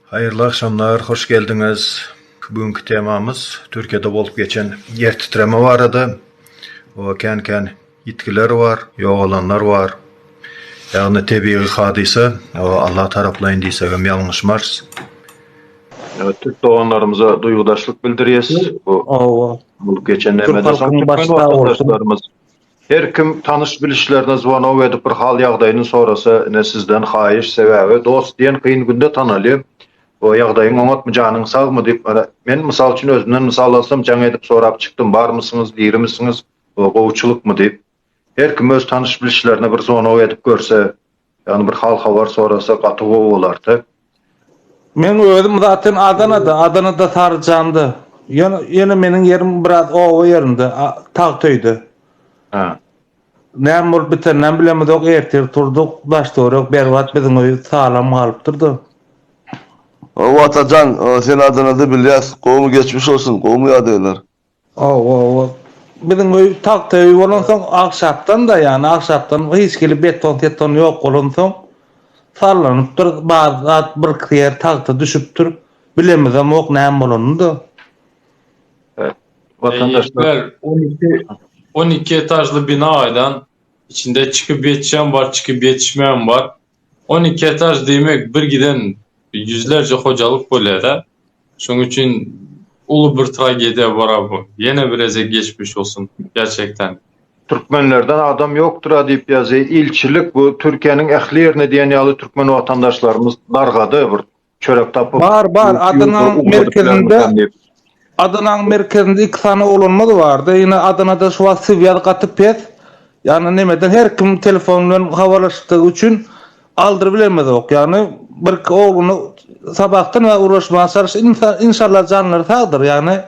Hayırlı akşamlar, hoş geldiniz. Bugünkü temamız Türkiye'de bolup geçen yer titreme var adı. O ken yitkiler var, yok olanlar var. Yani tebii hadise, o Allah taraflayın diysegem yanlışmars. Evet, Türk doğanlarımıza duygudaşlık bildiriyoruz. O Bolup geçen Türk neme desem halkının Türkmen başta olsun. vatandaşlarımız. Her kim tanış bilişlerine zvanov edip bir hal ýagdaýyny sorasa, ne sizden haýyş sebäbi dost diýen kıyın günde tanalýar. O ýagdaýyň oňatmy, janyň sagmy diýip, men mysal üçin özümden mysal alsam, jaň edip sorap çykdym, barmysyňyz, diýirmisiňiz, o gowçulukmy diýip. Her kim öz tanış bilişlerine bir zwanok edip görse, ýani bir hal habar sorasa, gaty gowy bolardy. Men özüm zaten Adana'da tarjandy. Ýene meniň yerim biraz o ýerinde, Tagtöýde. Ha. Näme bolup bitenden bilemedok, ertir turduk, başdorak berbat biziň öý salam galyp durdy. O Atacan, sen Adana'da bilýäs, gowmy geçmiş olsun, gowmy ýadylar. O. Biziň öý Tagtöý bolan soň akşapdan da ýani akşapdan hiç gelip beton ýok bolan soň sarlanyp dur, bazat bir ýer tagta düşüp dur, bilemezem ok näme bolanydy. Vatandaşlar 12 etajlı binaydan içinde çıkıp yetişen var, çıkıp yetişmeyen var. 12 etaj demek bir giden yüzlerce hocalık bolýar. Şoň üçin ulu bir tragediýa var bu. Yine biraz geçmiş olsun gerçekten. Türkmenlerden adam yoktur diýip ýazy. İlçilik bu Türkiýeň ähli ýerine diýen ýaly Türkmen vatandaşlarymız dargady bir çörek tapyp. Bar Adana'nın merkezinde 2 tane olanma vardı. Yine Adana'da şu an Siviyat katıp pet. Yani nemeden her kim telefonundan havalaştığı için aldırı bilemedi ok. Yani bir oğlunu sabahtan ve uğraşmaya sarış inşallah canları sağdır. Yani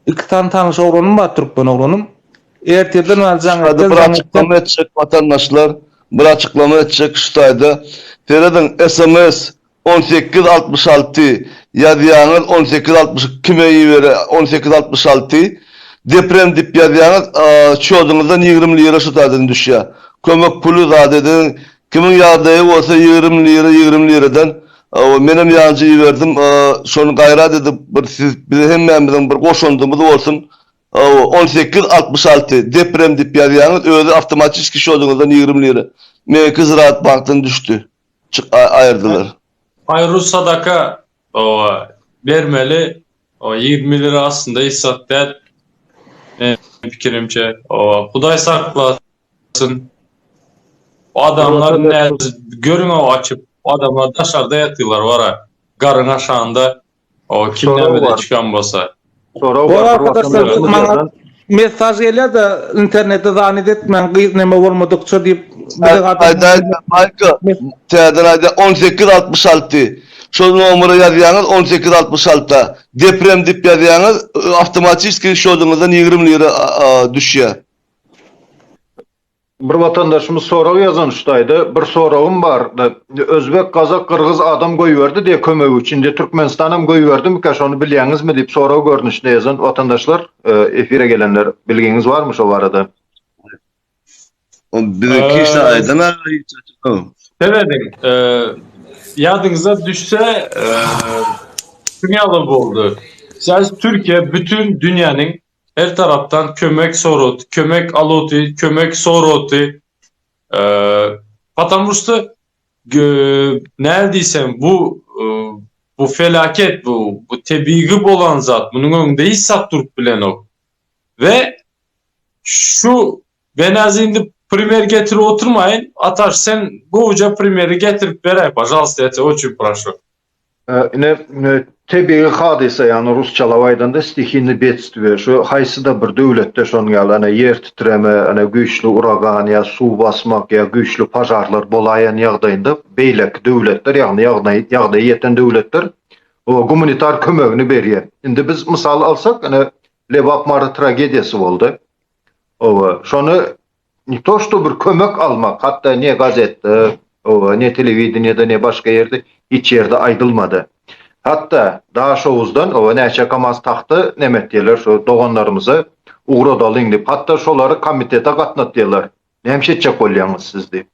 2 tane tanış oğlanım var, Türkmen oğlanım. Erteden ve Hadi bir açıklama edecek vatandaşlar, bir açıklama edecek şutayda. Feridin SMS 1866 ýazýanyz 1860 kimeyi vere 1866 deprem dip ýazýanyz çoğuňyzdan 20 lira şutadan düşýär. Kömek pulu zadedin kimin ýagdaýy bolsa 20 liradan menem ýaňjy berdim. Şonu gaýrat edip bir siz bize hemmemizin bir goşundymyz bolsun. 1866 deprem dip ýazýanyz özü avtomatik çoğuňyzdan 20 lira. Merkez Ziraat Bankdan düştü. Ayırdılar. Hayırlı sadaka vermeli. O 20 lira aslında hissat der. Fikrimce. Hudaý saklasın. O adamlar ne görün o açıp adamlar dışarıda yatıyorlar var. Garın aşağında o kimlemede çıkan bolsa. Sonra bu arkadaşlar bana mesaj gelýär da internette zannedetmem neme bolmadykça diýip Ayda 1866 şu numara ýazýanyz 1866 deprem dip ýazýanyz avtomatik şoňyzdan 20 lira düşýär. Bir vatandaşımız soraw ýazan şutaydy. Bir sorawym bar. Özbek, Kazak, Kırgız adam goýberdi diýe kömegi üçin de Türkmenistanam goýberdimi ki şonu bilýäňizmi diýip soraw görnüşde ýazan vatandaşlar. Efire gelenler bilginiz barmy şo barada? Bizimki işte Aydın'a Sevedim. Yadınıza düşse dünyalı boldu. Siz Türkiye bütün dünyanın her taraftan kömek sorut, kömek alıtı, kömek sorutu. Patamursta neredeyse bu felaket, bu tebiği bolan zat, bunun önünde hiç satturup bilen o. Ve şu benazinde primer getir oturmayın. Ataş sen bu uca primeri getirip berey. Пожалуйста, я очень прошу. Tebii hadise yani Rusçalawaýdan da stihini betsdiwe. Şu haýsy da bir döwletde şonu ýaly yer titreme, güýçli uragan ýa suw basmak ýa güýçli pajarlar bolaýan ýagdaýynda beýlek döwletler ýagny ýagdaý ýeten döwletler o humanitar kömegini berýär. Indi biz mysal alsak Lebap Mara tragediýasy boldy. Şonu to što bir kömek almak, hatta ne gazetde, ne televizyonda, ne başka yerde, hiç yerde aydılmadı. Hatta daha şovuzdan näçe kamaz taxtı nemet diýerler şu doganlarymyza uğradalyň diýip, hatta şolary komitete gatnatdylar. Näme etjek bolýaňyz siz diýip.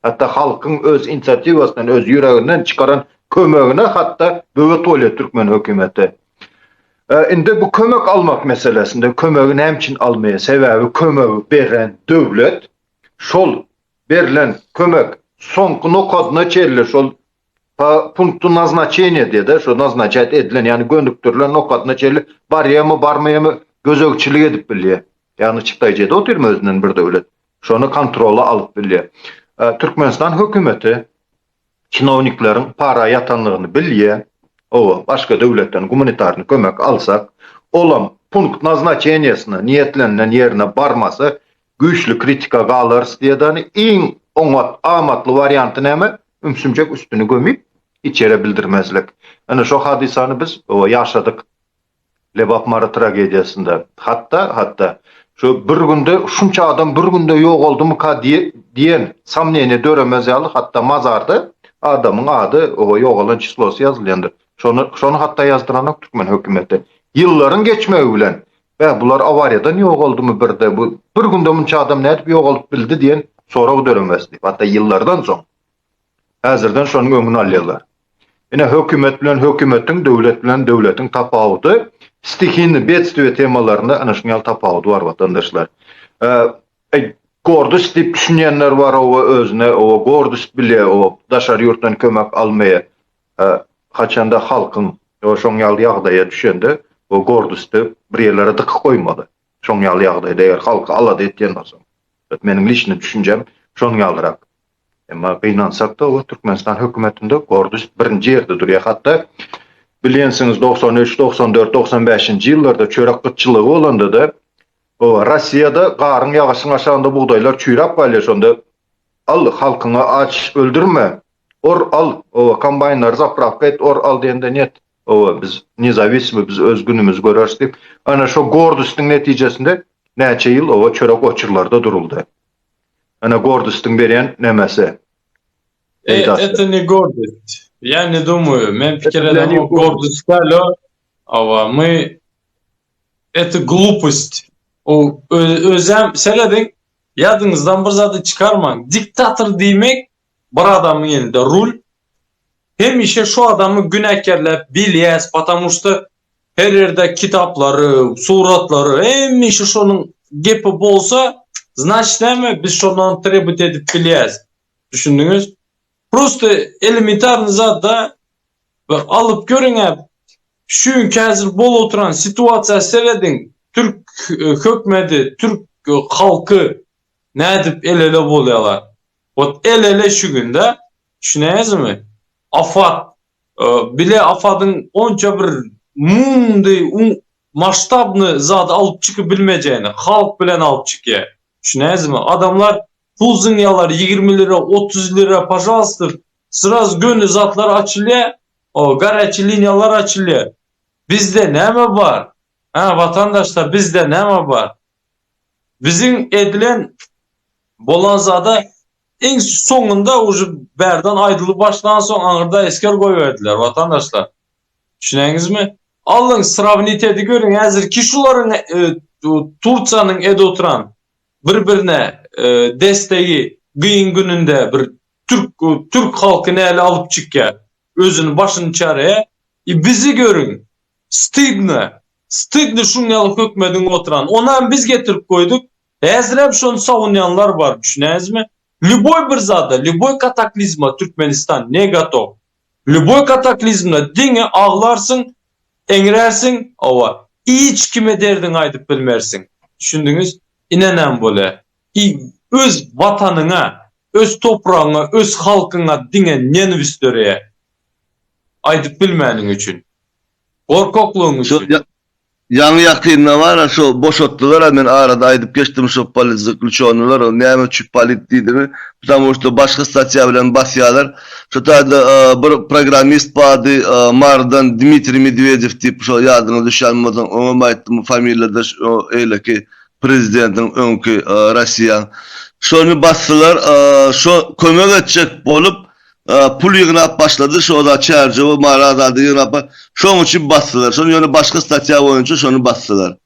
Hatta halkyň öz inisiativasından, öz ýüreginden çıkaran kömegine hatta Böwetolya Türkmen hökümeti. Indi bu kömek almak meselesinde kömegi nämçin almaya sebäbi kömegi beren döwlet şol berilen kömek soňky nokadyna çelli şol punktu nazначения diýdi, şo назначать edilen ýani göndüktirilen nokadyna çelli barýarmy barmaýarmy gözegçilik edip bilýär. Ýani çykdaýjyda oturma özünden bir döwlet. Şonu kontrola alyp bilýär. Türkmenistan hökümeti çinowniklaryň para ýatanlygyny bilýär. O başka devletten humanitarny kömek alsak, olam punkt nazначениесine niyetlenen yerine barmasa güçlü kritika galars diýdi. Iň amatly varianty näme? Ümsümjek üstüni gömüp içeri bildirmezlik. Ana şu hadisany biz yaşadık. Lebap Mara tragediyasında. Hatta şu bir günde şunça adam bir günde yok oldu mu ka diyen samniyene döremez yalı hatta mazarda adamın adı o yok olan çislosu yazılyandır. Şonu hatta yazdıranak Türkmen hükümeti. Yılların geçmeyi bilen ve bunlar avariyadan yok oldu mu bir de bu bir günde munça adam ne edip yok olup bildi diyen sonra döremezdi. Hatta yıllardan son. Hazırdan şonun öňüni alýarlar. Ene hökümet bilen hökümetin, döwlet bilen döwletin tapawudy, stihini betstüwe temalarynda ana şuňal tapawudy bar watandaşlar. Gordus dip düşünýänler bar o özüne, o gordus bile o daşary ýurtdan kömek almaya haçanda halkyň o şoňal ýagdaýa düşende o gordusty bir ýerlere dık goýmady. Şoňal ýagdaýda eger halky alady etýän bolsa. Meniň liçni düşünjem şoňaldyrak. Ama gynansak da o Türkmenistan hökümetinde gordus birinci yerde durýar. Hatta bilýänsiňiz 93, 94, 95-nji ýyllarda çörek gıtçylygy bolanda da o Russiýada garyň ýagaşyň aşagynda buğdaýlar çüýrap galýar şonda al halkyňa aç öldürme. Al o kombaynlar zapravka et al diýende net. O biz nizavissimi biz öz günümüz görerdik. Ana şu gordustyň netijesinde näçe ýyl o çörek oçurlarda duruldy. Ana gordustyň beren nämesi? Это не гордость. Я не думаю. Мен пикирдем гордость кало, это глупость. O özem seledin yadınızdan bir zady çıkarmaň. Diktator diýmek bir adamyň elinde rul. Hemişe şu adamı günahkerlep bilýäs, потому что her yerde kitaplary, suratlary, hemişe şonuň gepi bolsa, значит näme biz şondan trебut edip bilýäs. Düşündüňiz? Просто elementarny zatda alıp görüňä şu häzir bol oturan situasiýa seredin Türk hökmeti, Türk halky nädip el-ele bolýarlar. Ot el-ele şu günde düşünäsizmi? Afat bile afadyň onça bir mundy maştabny zat alıp çykyp bilmejegini halk bilen alıp çykýar. Düşünäsizmi? Adamlar pul zynýalar 20 lira, 30 lira, пожалуйста, сразу gönlü zatlar açylýar, o garaçy liniýalar açylýar. Bizde näme bar? Vatandaşlar bizde näme bar? Bizim edilen bolan zada en sonunda ucu berdan aýdylyp başlanan soň aňyrda esker goýberdiler vatandaşlar. Düşünäňizmi? Alın sravniteti görün. Häzir ki şularyň Turkiýanyň ede oturan bir-birine destegi gıyın gününde bir Türk halkını ele alıp çykýar. Özünü başını çaraya. Bizi görün. Stydny şuňaly hökmetiň oturan. Ondan biz getirip koyduk. Häzir hem şonu savunýanlar bar. Düşünäsizmi? Любой bir zada, любой kataklizma Türkmenistan ne gatov. Любой kataklizmna diňe ağlarsın, eňrärsin, hiç kime derdin aýdyp bilmersin. Düşündüňiz? İnenen bole. Öz watanyňa, öz topragyna, öz halkyňa diňe nenwis dörýär. Aýdyp bilmäniň üçin. Gorkoklugyň üçin. Yanı yakynda var şu boşotdular men arada aýdyp geçdim şu politik ключонулар o näme çüp polit diýdi. Потому что başga statya bilen basýarlar. Şu taýda bir programist bady Mardan Dmitri Medvedev diýip şu ýadyna düşýän onu aýtdym familiýada eýleki prezidentiň öňkü Russiýa. Şonu basdylar, şu kömek etjek bolup pul ýygnap başlady, şu da çärjewi marada ýygnap. Şoň üçin basdylar. Şonu ýöne başga statya boýunça şonu basdylar.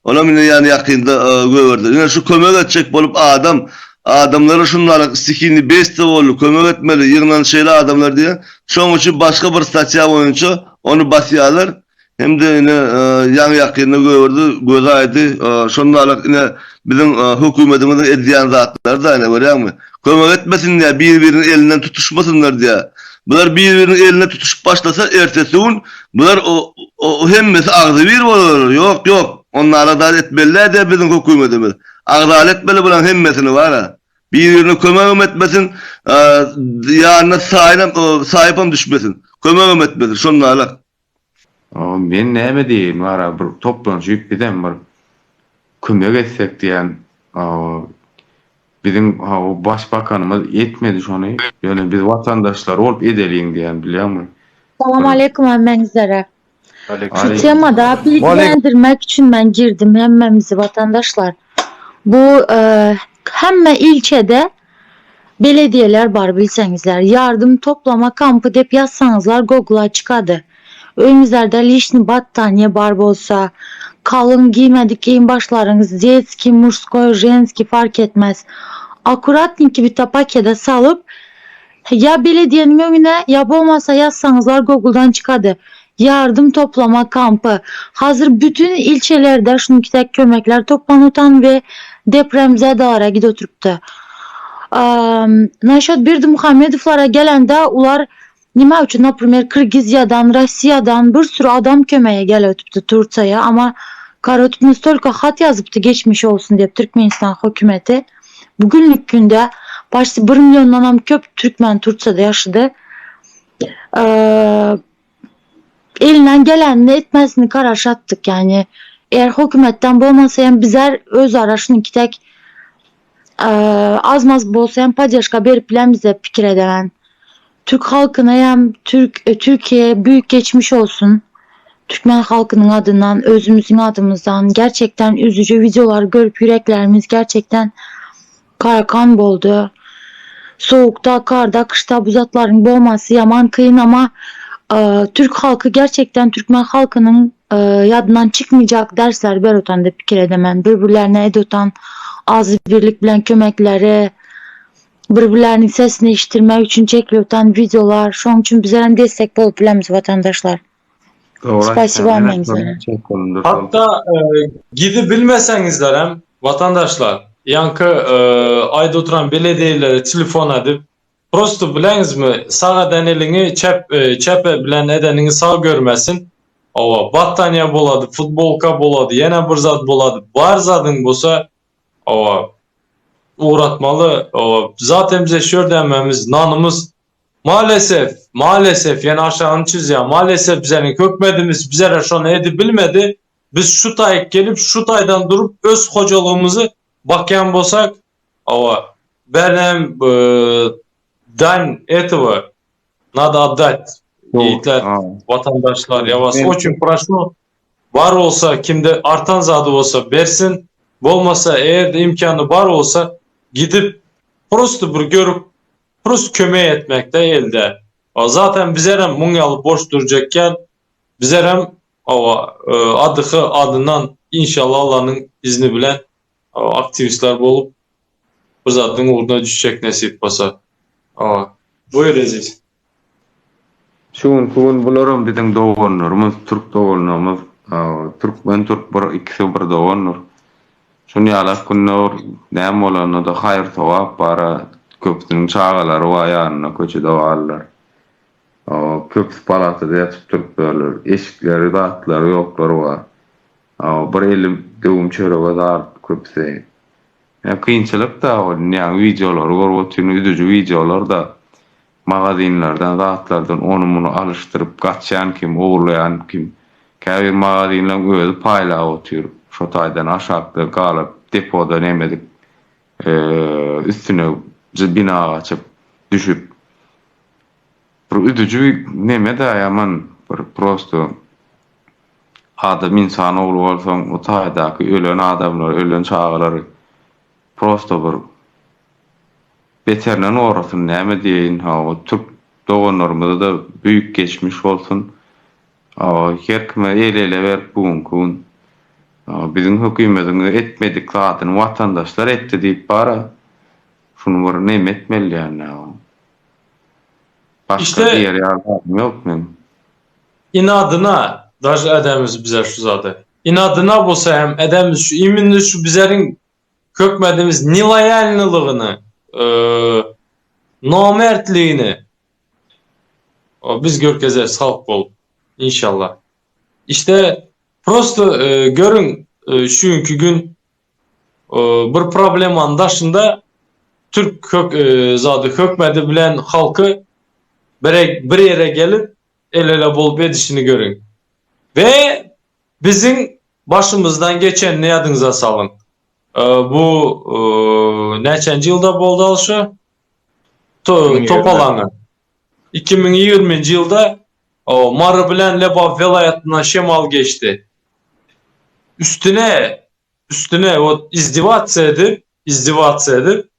Ona mine ýani ýakynda göwürdi. Ýöne şu kömek etjek bolup adam adamlara şunlara stikini beste bolu kömek etmeli yığınan şeyler adamlar diye. Şoň üçin başga bir statya boýunça onu basýarlar. Hem de ine yan ýakyny gördü, göz aýdy. Şonlara ine bizim hökümetimizin edýän zatlar da ine görýärmi? Kömek etmesin diye bir-birinin elinden tutuşmasınlar diye. Bular bir-birinin eline tutuşup başlasa ertesi gün bular o hemmesi agzy bir bolar. Yok. Onlara da etmeliler de bizim hökümetimiz. Adalet bele bulan hemmesini var ha. Birbirini kömeğim etmesin, yarına sahipam düşmesin. Kömeğim etmesin, şunlarla. Ben näme diýin wara bir toplanjyp gidem bir kömek etsek diýen bizim başbakanymız etmedi şonu. Yani biz vatandaşlar olup edeliň diýen bilýärmi? Salam aleykum emmengizlere. Şu Aleyküm. temada bilgilendirmek için ben girdim hemmemizi vatandaşlar. Bu hemme ilçede belediyeler var bilsenizler. Yardım toplama kampı dep yazsanızlar Google'a çıkadı. Önünüzlerde lişni battaniye bar bolsa, kalın giymedik giyin başlarınız, детский, murskoy, женский fark etmez. Akuratniki bir pakete salıp ya belediyenin önüne ya olmasa yazsanızlar Google'dan çıkadı. Yardım toplama kampı. Hazır bütün ilçelerde şununki tek kömekler toplanutan ve depremzedelere gidoturupdu. Naşat Birdi Muhammedovlara gelende ular nima üçün например Kırgızyadan, Rusya'dan bir sürü adam kömeğe gelotupdu Turkiyaya ama karotupnu stolka hat yazıptı geçmiş olsun deyip Türkmenistan hükümeti. Bugünlük günde başta 1 milyondan am köp Türkmen Turkiyada yaşadı. Elinden gelenini etmesini karar şattık yani. Eğer hükümetten bolmasa hem bizler öz araşının tek azmaz bolsa hem padyaşka berip bilen bize fikir edemen. Türk halkına hem Türkiye büyük geçmiş olsun. Türkmen halkının adından, özümüzün adımızdan gerçekten üzücü videolar görüp yüreklerimiz gerçekten karakan boldu. Soğukta, karda, kışta bu zatların boğması yaman kıyın ama Türk halkı gerçekten Türkmen halkının yadından çıkmayacak dersler berotan da fikir edemen. Birbirlerine edotan azı birlik bilen kömekleri, birbirlerinin sesini iştirmek için çekiliyotan videolar. Şu an için bizlere destek bolup bilemiz vatandaşlar. Spasiba emmengizlere. Hatta gidip bilmesengizler hem vatandaşlar yankı ayda oturan belediyelere telefon edip prosto bileniz mi sağ edenelini çepe bilen edenini sağ görmesin. Ova battaniye boladı, futbolka boladı, yine bir zat boladı. Bar zadın bolsa ova uğratmalı. Ova zaten bize şöyle dememiz nanımız maalesef yani aşağını çiziyor. Maalesef bizenin kökmedimiz bize şunu edip bilmedi. Biz şu tay gelip şu taydan durup öz hocalığımızı bakyan bolsak ova benim dan этого надо отдать. Yiğitler, vatandaşlar yavaş. O için proşnu var olsa kimde artan zadı olsa versin. Olmasa eğer de imkanı var olsa gidip prosto bir görüp prosto kömeği etmek de elde. Zaten bizerem munyalı boş duracakken bizerem adığı adından inşallah Allah'ın izni bilen aktivistler olup bu zaten uğruna düşecek nasip basa. Buyur Aziz. Şuun bularam bizim doğanlarımız, Türk doğanlarımız, Türkmen Türk bir ikisi bir doğanlar. Şunu yalak kunnar näme bolany da hayır tawap bara köpsüň çağalary waýanyna köçe dawallar. Köps palatda ýatyp turplar, eşikleri datlary ýoklary bar. Bir elim döwüm çörege dar köpse. Ya kıyınçılık da o näme videolar, gorwatyn üzücü videolar da magazinlerden, rahatlardan onu bunu alıştırıp kaçan kim, uğurlayan kim, käbir magazinler özü paýlap otyr. Şu taydan aşağıda kalıp depoda nemedik üstüne bina açıp düşüp bir üzücü neme de yaman bir prosto adam insan oğlu olsan o taydaki ölen adamlar, ölen çağları prosto bir beterden uğrasın neme diýin o Türk doğanlarımızda da büyük geçmiş olsun her kime ele ver bugun bizim hükümetini etmedik zaten vatandaşlar etti deyip bara şunu bir näme etmeli ýani? Başka İşte- diğer yardım yok mu? İnadına daş edemiz bize şu zadı. İnadına bolsa hem edemiz şu iminli şu bizlerin kökmediğimiz nilayalnılığını, namertliğini biz görkezeriz halk bol inşallah. İşte prosto görün şunkü gün bir problem andaşında Türk zadı kökmedi bilen halkı bir yere gelip el ele bol bedişini görün. Ve bizim başımızdan geçen ne yadınıza salın. Bu neçenci yılda boldu alşı? Topalanı. 2020 yılda Marı bilen Lebap velayetinden şemal geçti. Üstüne o izdivat edip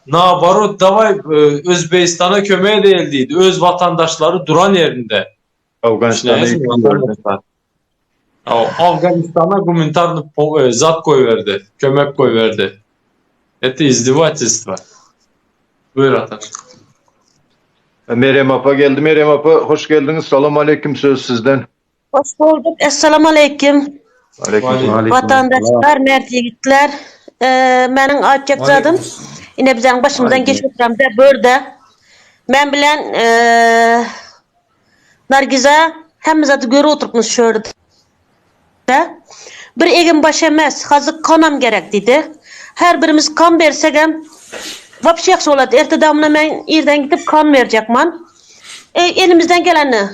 nabarut davay Özbekistan'a kömeğe değildiydi. Öz vatandaşları duran yerinde. Afganistan'a Afganistan'a humanitarny zat koyverdi, kömek koyverdi. Это издевательство. Buyur Ataş. Meryem Apa geldi. Meryem Apa hoş geldiniz. Salam aleyküm, söz sizden. Hoş bulduk. Esselamu aleyküm. Aleyküm. Vatandaşlar, mert yigitler. Menin açacak zadım. Yine bizden başımızdan geçiyoruz da böyle. Ben bilen Nargiza hem zaten görü oturmuş şöyle. Bir egin baş emez. Hazır kanam gerek dedi. Her birimiz kan versek hem vapşı yakşı oladı. Ertedamına ben yerden gidip kan verecekman. Elimizden geleni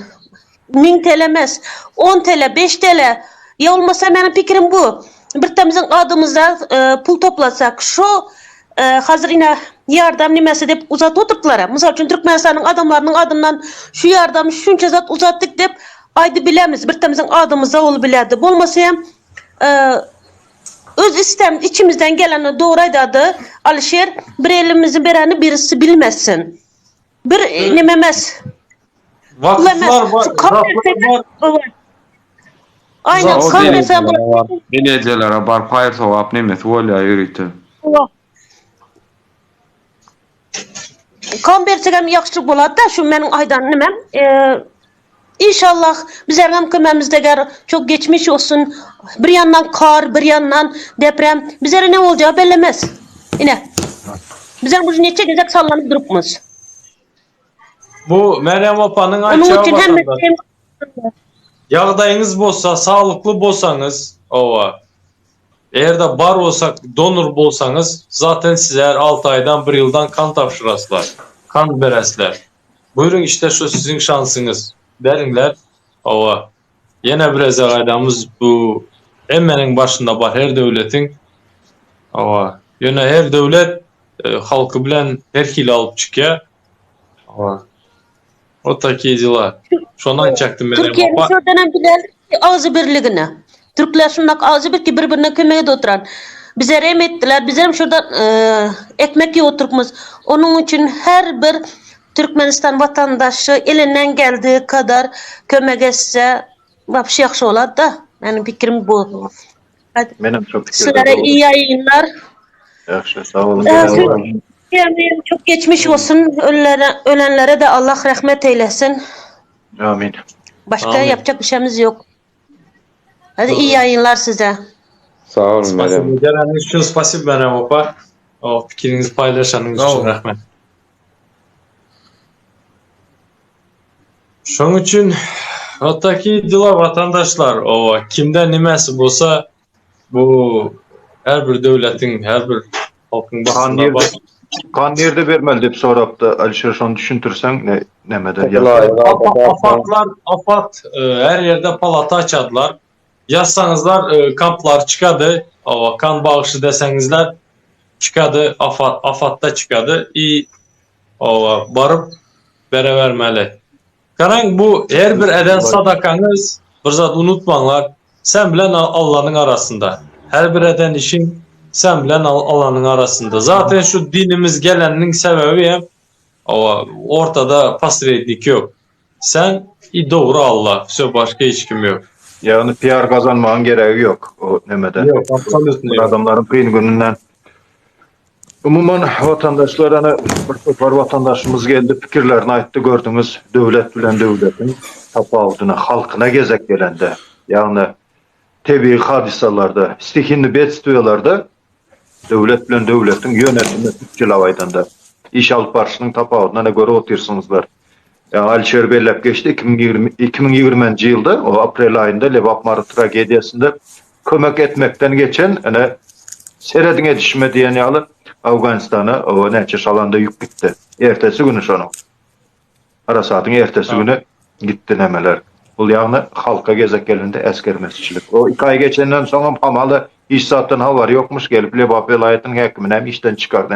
1000 TL emez, 10 TL, 5 TL. Ya olmasa benim fikrim bu. Bir temizin adımızda pul toplasak, şu hazır yine yardım nimesi deyip uzat oturttular. Misal için Türkmenistan'ın adamlarının adından şu yardımı şunca zat uzattık deyip aydı bilemiz. Bir temizin adımızda ol biledi. Bu olmasa hem öz istem içimizden geleni doğraydı adı Alişer. Bir elimizin bereni birisi bilmesin. Bir nememez. Vakıflar var, var. Aynen, O kan desem Bileceler bar payır sovap nemesi volya yürütü. kan versem yaxşılık болады da şu menin aydan nimem. İnşallah bizlerden kümemizde gar çok geçmiş olsun. Bir yandan kar, bir yandan deprem. Bizlere ne olacağı bellemez. Yine. Bizler bu neçe gezek sallanıp durupmuz. Bu Meryem Apa'nın Onun açağı için hem vatandaş. Yağdayınız bolsa, sağlıklı bolsanız, eğer de bar olsak, donor bolsanız, zaten sizler 6 aydan 1 yıldan kan tapşıraslar, kan beresler. Buyurun işte şu sizin şansınız. Derinler, yine biraz aydamız bu emmenin başında var her devletin. Yine her devlet halkı bilen her hil alıp çıkıyor. O takiyiciler. Şondan çaktım Meryem Türkiye'nin Apa. şu dönem bilen ağzı birliğine. Türkler şundak ağzı bir ki birbirine kömeğe de oturan. Bize rem ettiler. Bizlerim şuradan ekmek yiyor oturmuz. Onun için her bir Türkmenistan vatandaşı elinden geldiği kadar kömek etse vapşı yakşı oladı da. Benim fikrim bu. Hadi. Benim çok Sizlere iyi yayınlar. Yaxşı, sağ olun. Yani çok geçmiş olsun. Ölenlere de Allah rahmet eylesin. Amin. Başka Amin. yapacak bir şeyimiz yok. Hadi iyi yayınlar size. Sağ olun Meryem. Spasibo. Geleniz için spasibo Meryem Apa. O fikrinizi paylaşanınız için rahmet. Şunun için hattaki dila vatandaşlar kimden nimesi bolsa bu her bir devletin, her bir halkın başında var. Kan nerede vermeli deyip soraptı. Alişer, şonu düşüntürsen nemede? Afat her yerde palata açadılar. Yazsanızlar kamplar çıkadı. Kan bağışı desenizler çıkadı. Afat'ta çıkadı. İyi barıp bere vermeli. Karan bu her bir eden sadakanız bir zat unutmanlar. Sen bilen Allah'ın arasında. Her bir eden işin sen bilen Allah'ın arasında. Zaten şu dinimiz geleninin sebebi hem ortada pasireydik yok. Sen doğru Allah. Başka hiç kim yok. Yani PR kazanmağın gereği yok o nemede. Yok, absolutely yok. Adamların kıyın gününden Umuman vatandaşlar ana bir vatandaşımız geldi fikirlerini aytdı gördünüz devlet bilen devletin tapawudyna halkyna gezek gelende yani tebii hadisalarda stihinni betstüýelerde devlet bilen devletin yönetimi Çylawaýdanda iş alyp barşynyň tapawudyna göre otursunuzlar. Yani Alişer bellep geçti 2020-nji ýylda o aprel aýynda Lewap Mary tragediýasynda kömek etmekten geçen serediňe düşme diýen ýaly Awganistana o näçe şalanda ýük gitdi. Ertesi günü şonu. Arasatyň ertesi günü gitdi nemeler. Bul ýagny halka gezek gelende eskermezçilik. O 2 ay geçenden soň hamaly iş satdan habar ýokmuş gelip Lewap vilayatynyň häkimine hem işden çykardy.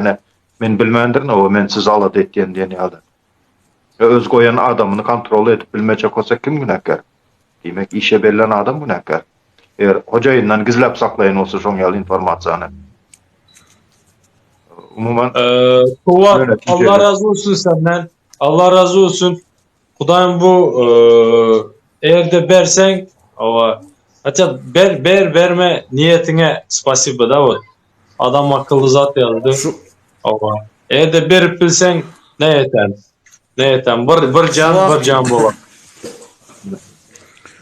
Men bilmendirin o men siz alat etdiň diýen ýaly. Öz goýan adamyny kontrol edip bilmejek bolsa kim günäkär? Demek işe berilen adam günäkär. Eğer hocaýyndan gizlep saklaýan bolsa şoň ýaly informasiýany. Umuman Kuvat, Öyle, Allah razı olsun senden. Allah razı olsun. Hudaýym bu eğer de bersen hatta verme niyetine spasiba da o. Adam akıllı zat yazdı. Eğer de berip bilsen ne yeter? Ne yeter? Bir can bolar.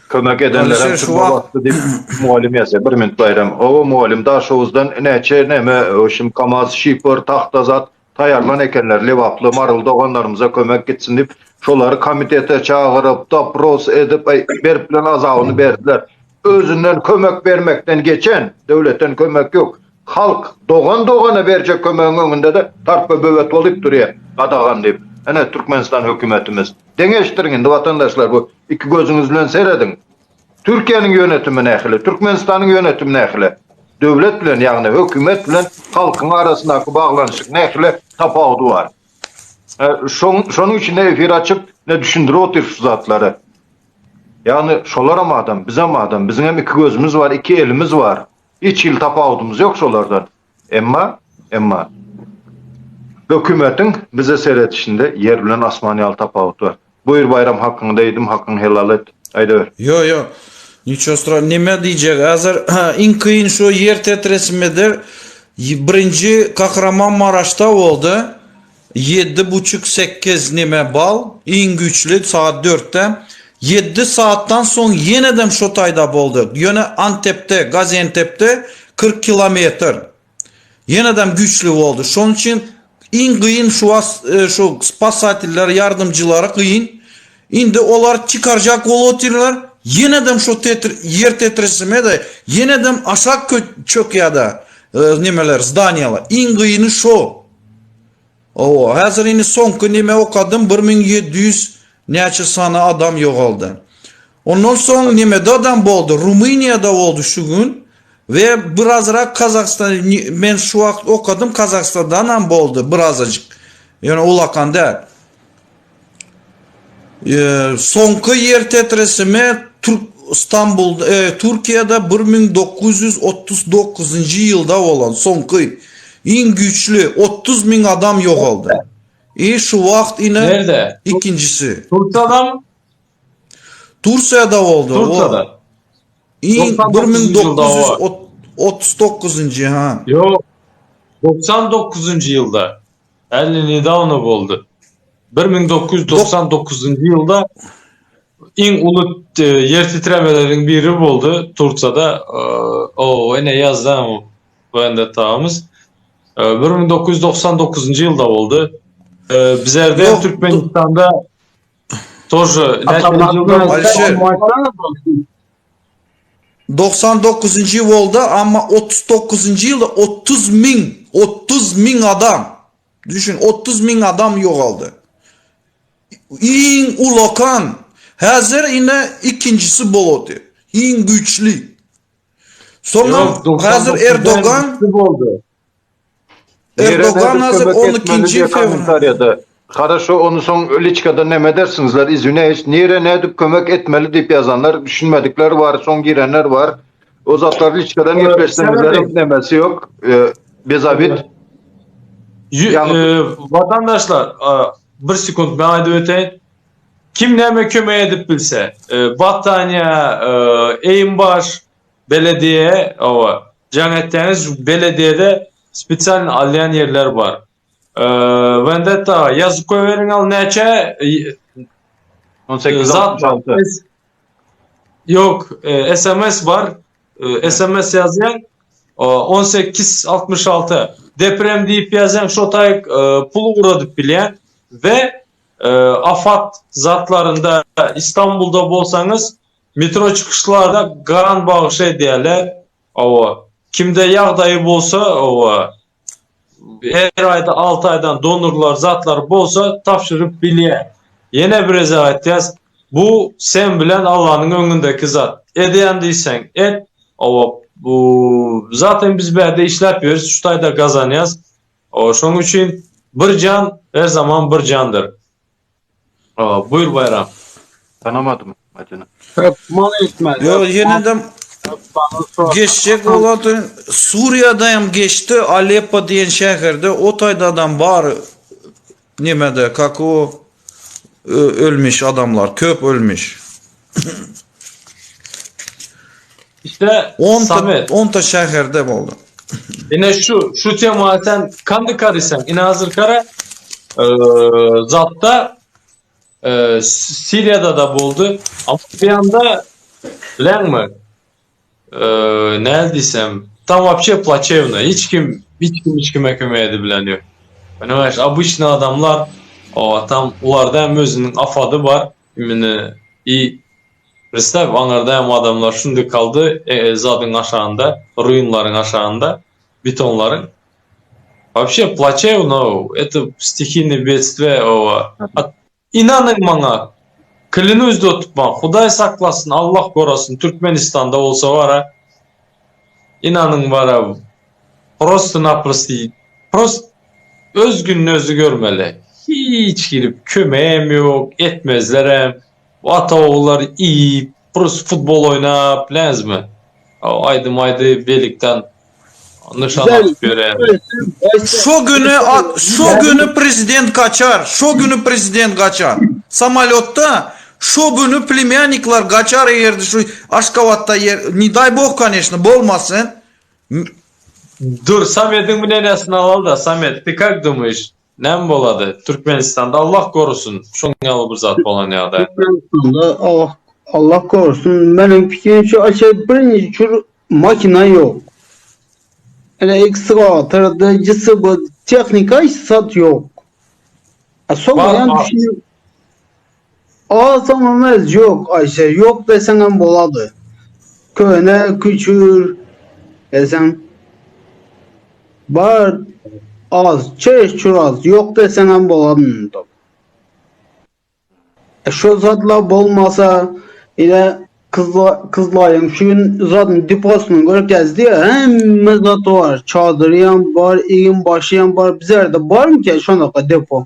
kömek edenler hem şu wagtda diýip muallim ýazar. Bir minut bayram. O muallim daşowuzdan näçe neme oşum kamaz, şiper, tahtazat taýarlan ekenler. Lewaply Maryl doganlarymyza kömek gitsin diýip şolary komitete çağırıp dopros edip berip bilen azabyny berdiler. Özünden kömek bermekten geçen devletten kömek yok. Halk dogana berjek kömegiň öňünde de tarpa böwet bolup durýar. Gadagan diýip. Ene Türkmenistan hökümetimiz. Deňeşdiriň vatandaşlar bu iki gözüňiz bilen seredin. Türkiýanyň yönetimi nähili, Türkmenistanyň yönetimi nähili. Döwlet bilen ýagny hökümet bilen halkyň arasyndaky baglanyşyk nähili tapawudy bar. Şonuň üçin efir açyp ne düşündirip oturýar zatlary. Ýagny şolar adam, bize adam, biziň hem iki gözümüz var, iki elimiz var. Hiç ýyl tapawudymyz ýok şolardan. Emma hökümetin bize seyretişinde yer bilen asman ýaly tapawut bar. Buyur bayram hakkında edim, hakkını helal et. Ayda ver. Yo. Niço stra nime diýjek? Hazır iň kıyın şu yer tetresimidir. Birinci Kahramanmaraş'ta oldu. 7,5-8 nime bal. Iň güçlü saat 4'te. 7 saattan soň yenedem şu taýda boldy. Ýöne Antep'te, Gaziantep'te 40 kilometr. Yenedem güçlü boldy. Şoň üçin iň kıyın şu spasatiller, yardımcıları kıyın. Indi olar çıkaracak volotyrlar. Yenedem şu yer tetresime de yenedem aşağı çökýärdi. Nemeler, zdanyalar. Iň kıyını şu. O, hazır ini soňky neme okadym 1700 näçe sana adam ýogaldy. Ondan soň nemede adam boldy? Rumyniýada boldy şu gün. Ve birazrak Kazakistan, men şu wagt okadym Kazakistandan ham boldy birazajyk. Yani ulakanda. Soňky yer tetresime İstanbul'da, Türkiýede 1939-njy ýylda bolan soňky iň güçlü 30.000 adam ýogaldy. Şu wagt ine Nerede? ikincisi. Turkiýada boldy. Turkiýada. 1939 ha. Yok. 99. yılda. 50 nedavno boldu. 1999 yılda iň uly yer titremeleriň biri boldu Turkiýada. O ene ýazdam bu ende taýmyz. 1999 yılda boldu. Bizlerde Türkmenistanda тоже 99-njy boldy, amma 39-njy ýylda 30.000 adam. Düşün 30.000 adam ýogaldy. Iň ulakan hazır ine ikincisi boldy. Iň güçlü. Sonra hazır Erdogan hazır 12-nji fevralyda. Хорошо, onu soň Liçkada neme dersiňizler? Izüne nere nädip kömek etmeli diýip ýazanlar, düşünmedikler var, soň girenler var. O zatlar Liçkadan gepleşdiňizler nemesi ýok. Bezabit. Vatandaşlar, bir sekund ben aýdyp öteýin. Kim näme kömek edip bilse, Battaniýa, Eýinbaş belediýe, jaňetdäniz belediýede spesial alyan yerler var. Vendetta yazıp koyverin al neçe 1866. Yok, SMS var. SMS yazan 1866. Deprem deyip yazan şotay pulu uğradıp bilen ve afat zatlarında İstanbul'da bolsanız metro çıkışlarda garan bağış ediyorlar. O kimde yağdayı bolsa o her ayda 6 aydan donurlar zatlar bolsa tavşırıp biliyor. Yine bir rezalet yaz. Bu sen bilen Allah'ın önündeki zat. Edeyen değilsen et. O bu zaten biz berde işler yapıyoruz. Şu tayda kazanıyoruz. O şunun için bir can her zaman bir candır. Buyur Bayram. Tanımadım acını. Mal etmez. Yo yine de geçecek olan Suriye'dayım geçti Aleppo diyen şehirde o taydadan var nemede kako ölmüş adamlar köp ölmüş. İşte 10 ta şehirde oldu. yine şu tema sen kandı karıysan yine hazır kara zatta Suriye'de da buldu ama bir anda lan mı ne desem tam вообще плачевно hiç kime kömeye edebileniyor. Понимаешь, обычно adamlar o tam ularda hem özünün afadı var imini iyi представь onlarda hem adamlar şimdi kaldı zadın aşağında ruinların aşağında betonların вообще плачевно это стихийное бедствие inanın bana Kılını tutma. Huday saklasın, Allah korasın. Türkmenistan'da olsa var ha. İnanın var ha. Prost özgünün özü görmeli. Hiç girip kömeğim yok, etmezler hem. Bu ataoğullar iyi, prost futbol oynayıp, bileniz mi? Aydı birlikten nişan atıp görelim. Şu günü prezident kaçar. Şu günü prezident kaçar. Samolyotta şu günü plемянниклар kaçar yerde şu Aşkavat'ta yer. Не дай bog конечно болmasın. Dur Samet'in bir nenesini alalım da Samet bir как думаешь? Ne mi boladı? Türkmenistan'da Allah korusun. Şun yalı bir zat bolan ya da. Türkmenistan'da Allah korusun. Benim fikrim şu aşağı birinci çür makina yok. Öyle ekskavatörde cısı bu teknika hiç sat yok. Sonradan düşünüyorum. Ağzamamız yok Ayşe. Yok desen hem boladı. Köyne küçür desen var az, çeşçur az. Yok desen hem boladın. Şu zatla bolmasa ile kızlayım şu gün zaten deposunu görüp gezdi ya hem zatı var. Çadırıyan var, iğin başıyan var. Bizlerde var mı ki şu anda depo?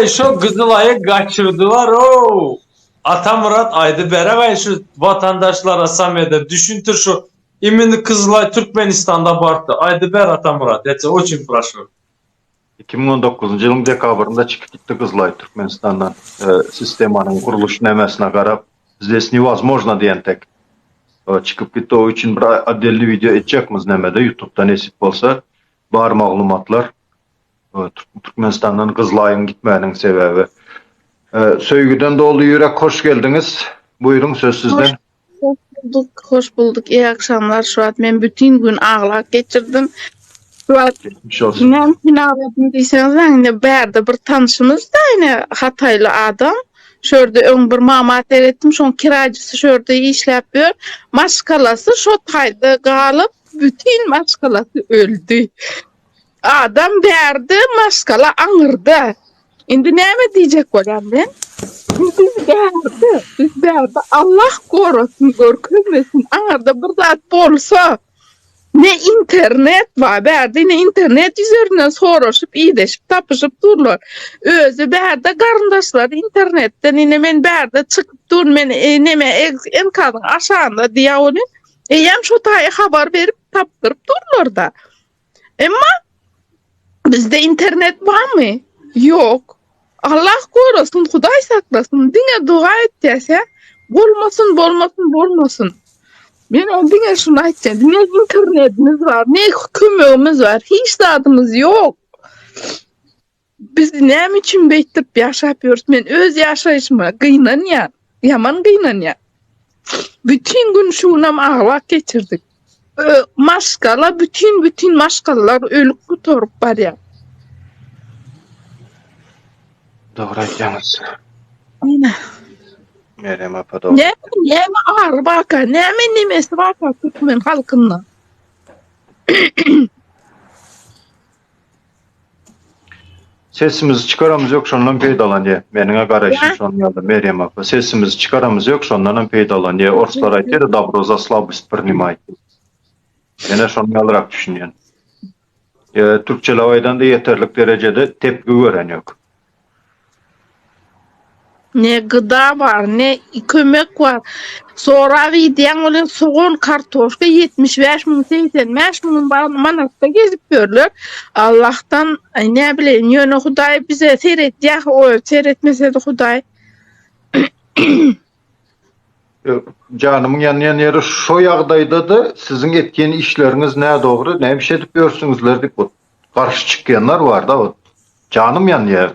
Şu Kızılay'ı kaçırdılar o. Atamurat aydı beraber şu vatandaşlara Samet'e düşüntür şu imini Kızılay Türkmenistan'da bardı. Aydı ber Atamurat. Etse o için praşır. 2019 yılın dekabrında çıkıp gitti Kızılay Türkmenistan'dan sistemanın kuruluşuna emesine qarab здесь невозможно diyen tek çıkıp gitti. O için bir adeli video edecekmiz nemede YouTube'da nesip olsa bar maglumatlar Türkmenistan'dan Kızılay'ın gitmenin sebebi. Söygüden dolu yürek hoş geldiniz. Buyurun söz sizden. Hoş bulduk. İyi akşamlar. Şu an ben bütün gün ağlak geçirdim. Şu an ne ağladım deyseniz yani berde bir tanışımız da yine Hataylı adam. Şurada ön bir mamat erettim. Şon kiracısı şurada işlemiyor. Maşkalası şu tayda kalıp bütün maşkalası öldü. Adam derdi maşkala anırdı. Şimdi ne mi diyecek olam ben? Biz derdi Allah korusun, görkülmesin. Anırdı bir zat bolsa ne internet var berdi, ne internet üzerinden soruşup, iyileşip, tapışıp dururlar. Özü berdi karındaşlar internetten yine men berdi çıkıp dur men neme enkadın aşağında diye onu hem şu tayı haber verip taptırıp dururlar da. Ama bizde internet var mı? Yok. Allah korusun, Huday saklasın. Dine dua et dese, bolmasın. Men o diňe şunu aýtjam. Ne internetimiz var, ne kömegimiz var, hiç dadymız yok. Biz näme üçin beýtip ýaşap ýörüs? Men öz ýaşaýyşyma gynanýar, ýaman gynanýar. Bütün gün şunam aglak geçirdik. Maşgala, bütün maşgalalar ölüp gutorup barýar. Dogry aýtýaňyz. Aynen. Meryem apa dogry. Näme ağır baka, nemesi baka Türkmen halkynda. Sesimizi çıkaramız yok, şondan peýdalanýar. Meniňe garaşym şonu ýaldy, Meryem apa. Sesimizi çıkaramız yok, şondan peýdalanýar. Orslar aýtdy, добро слабо воспринимай. Mene şonu ýalyrak düşünýän. Türkçe lawaýdan da ýeterlik derejede tepki gören yok. Ne gıda var, ne kömek var. Sonra diýen bolan soğan kartoşka 75 min, 85 min manatda gezip görler. Allah'tan ne bileyim, ýöne Hudaý bize seretýär, o seretmese de Hudaý. Canımın ýanýan ýeri şo ýagdaýda da sizin etken işleriniz ne dogry, näme iş edip ýörsüňizler diýip garşy çykýanlar bar da. Canım ýanýar.